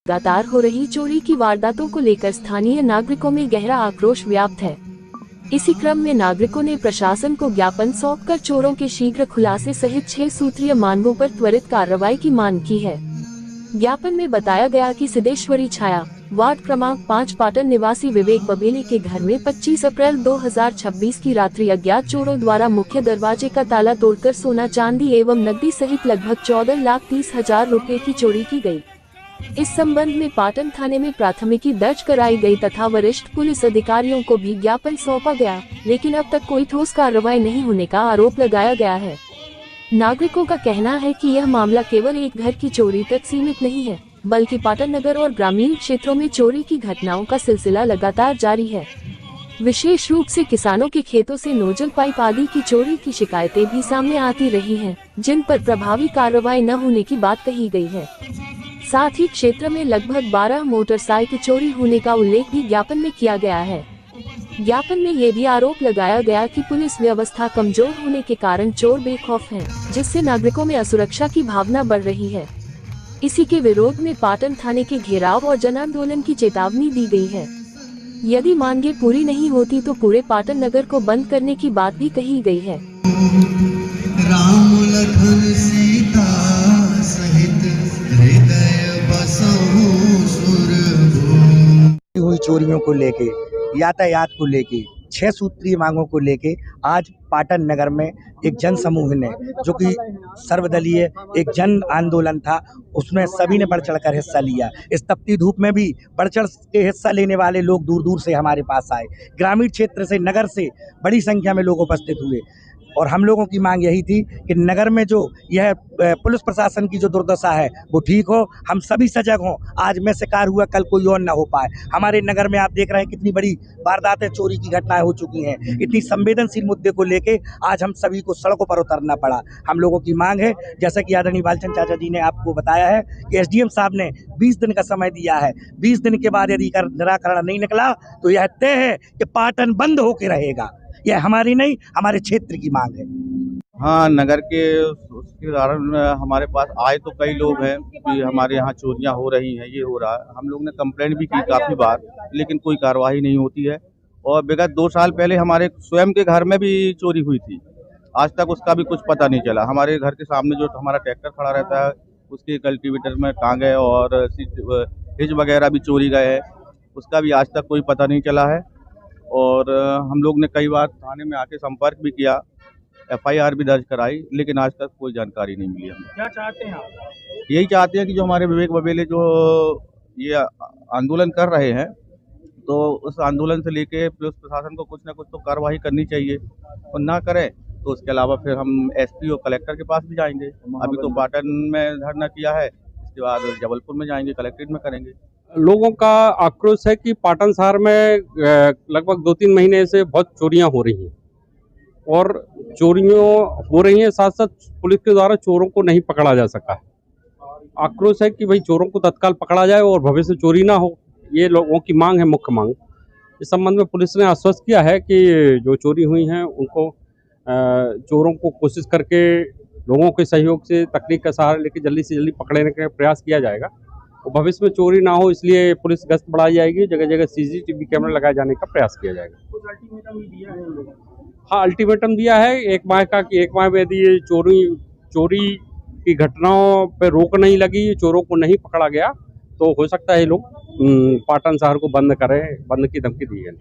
लगातार हो रही चोरी की वारदातों को लेकर स्थानीय नागरिकों में गहरा आक्रोश व्याप्त है। इसी क्रम में नागरिकों ने प्रशासन को ज्ञापन सौंपकर चोरों के शीघ्र खुलासे सहित 6 सूत्रीय मांगों पर त्वरित कार्रवाई की मांग की है। ज्ञापन में बताया गया कि सिद्धेश्वरी छाया वार्ड क्रमांक 5 पाटन निवासी विवेक बबेले के घर में 25 अप्रैल 2026 की रात्रि अज्ञात चोरों द्वारा मुख्य दरवाजे का ताला तोड़कर सोना चांदी एवं नकदी सहित लगभग 14,30,000 रुपए की चोरी की गई। इस संबंध में पाटन थाने में प्राथमिकी दर्ज कराई गई तथा वरिष्ठ पुलिस अधिकारियों को भी ज्ञापन सौंपा गया, लेकिन अब तक कोई ठोस कार्रवाई नहीं होने का आरोप लगाया गया है। नागरिकों का कहना है कि यह मामला केवल एक घर की चोरी तक सीमित नहीं है, बल्कि पाटन नगर और ग्रामीण क्षेत्रों में चोरी की घटनाओं का सिलसिला लगातार जारी है। विशेष रूप से किसानों के खेतों से नोजल पाइप आदि की चोरी की शिकायतें भी सामने आती रही हैं, जिन पर प्रभावी कार्रवाई न होने की बात कही गई है। साथ ही क्षेत्र में लगभग 12 मोटरसाइकिल चोरी होने का उल्लेख भी ज्ञापन में किया गया है। ज्ञापन में ये भी आरोप लगाया गया कि पुलिस व्यवस्था कमजोर होने के कारण चोर बेखौफ हैं, जिससे नागरिकों में असुरक्षा की भावना बढ़ रही है। इसी के विरोध में पाटन थाने के घेराव और जन आंदोलन की चेतावनी दी गई है। यदि मांगे पूरी नहीं होती तो पूरे पाटन नगर को बंद करने की बात भी कही गई है। राम लखन सीता सहित हृदय बसहु सुरभूमि। हुई चोरियों को लेके, यातायात को लेके, 6 सूत्रीय मांगों को लेके आज पाटन नगर में एक जन समूह ने, जो कि सर्वदलीय एक जन आंदोलन था, उसमें सभी ने बढ़ चढ़कर हिस्सा लिया। इस तपती धूप में भी बढ़ चढ़ के हिस्सा लेने वाले लोग दूर दूर से हमारे पास आए। ग्रामीण क्षेत्र से, नगर से बड़ी संख्या में लोग उपस्थित हुए और हम लोगों की मांग यही थी कि नगर में जो यह पुलिस प्रशासन की जो दुर्दशा है वो ठीक हो, हम सभी सजग हों। आज मैं शिकार हुआ, कल कोई और ना हो पाए। हमारे नगर में आप देख रहे हैं कितनी बड़ी वारदातें, चोरी की घटनाएं हो चुकी हैं। इतनी संवेदनशील मुद्दे को लेके आज हम सभी को सड़कों पर उतरना पड़ा। हम लोगों की मांग है, जैसा कि आदरणीय बालचंद चाचा जी ने आपको बताया है कि एसडीएम साहब ने 20 दिन का समय दिया है। 20 दिन के बाद यदि निराकरण नहीं निकला तो यह तय है कि पाटन बंद होकर रहेगा। यह हमारी नहीं, हमारे क्षेत्र की मांग है। हाँ, नगर के उसके कारण हमारे पास आए तो कई लोग हैं कि हमारे यहाँ चोरियां हो रही हैं, ये हो रहा है। हम लोग ने कंप्लेंट भी की काफ़ी बार, लेकिन कोई कार्रवाई नहीं होती है। और विगत 2 साल पहले हमारे स्वयं के घर में भी चोरी हुई थी, आज तक उसका भी कुछ पता नहीं चला। हमारे घर के सामने जो हमारा ट्रैक्टर खड़ा रहता है, उसके कल्टीवेटर में टांगे और हिज वगैरह भी चोरी गए हैं, उसका भी आज तक कोई पता नहीं चला है। और हम लोग ने कई बार थाने में आके संपर्क भी किया, FIR भी दर्ज कराई, लेकिन आज तक कोई जानकारी नहीं मिली हमें। क्या चाहते हैं आप? यही चाहते हैं कि जो हमारे विवेक बबेले जो ये आंदोलन कर रहे हैं, तो उस आंदोलन से लेके पुलिस प्रशासन को कुछ ना कुछ तो कार्रवाई करनी चाहिए, और ना करें तो उसके अलावा फिर हम SP और कलेक्टर के पास भी जाएंगे। अभी तो पाटन में धरना किया है, इसके बाद जबलपुर में जाएंगे, कलेक्ट्रेट में करेंगे। लोगों का आक्रोश है कि पाटन शहर में लगभग 2-3 महीने से बहुत चोरियां हो रही हैं और चोरियां हो रही हैं, साथ साथ पुलिस के द्वारा चोरों को नहीं पकड़ा जा सका है। आक्रोश है कि भाई चोरों को तत्काल पकड़ा जाए और भविष्य चोरी ना हो, ये लोगों की मांग है, मुख्य मांग। इस संबंध में पुलिस ने आश्वस्त किया है कि जो चोरी हुई हैं उनको चोरों को कोशिश करके लोगों के सहयोग से, तकनीक का सहारा लेकर जल्दी से जल्दी पकड़ने का प्रयास किया जाएगा और भविष्य में चोरी ना हो इसलिए पुलिस गश्त बढ़ाई जाएगी। जगह जगह CCTV कैमरा लगाए जाने का प्रयास किया जाएगा। कुछ अल्टीमेटम भी दिया है उन लोगों को? हाँ, अल्टीमेटम दिया है 1 माह का कि 1 माह में यदि ये चोरी की घटनाओं पर रोक नहीं लगी, चोरों को नहीं पकड़ा गया, तो हो सकता है ये लोग पाटन शहर को बंद करें। बंद की धमकी दी है।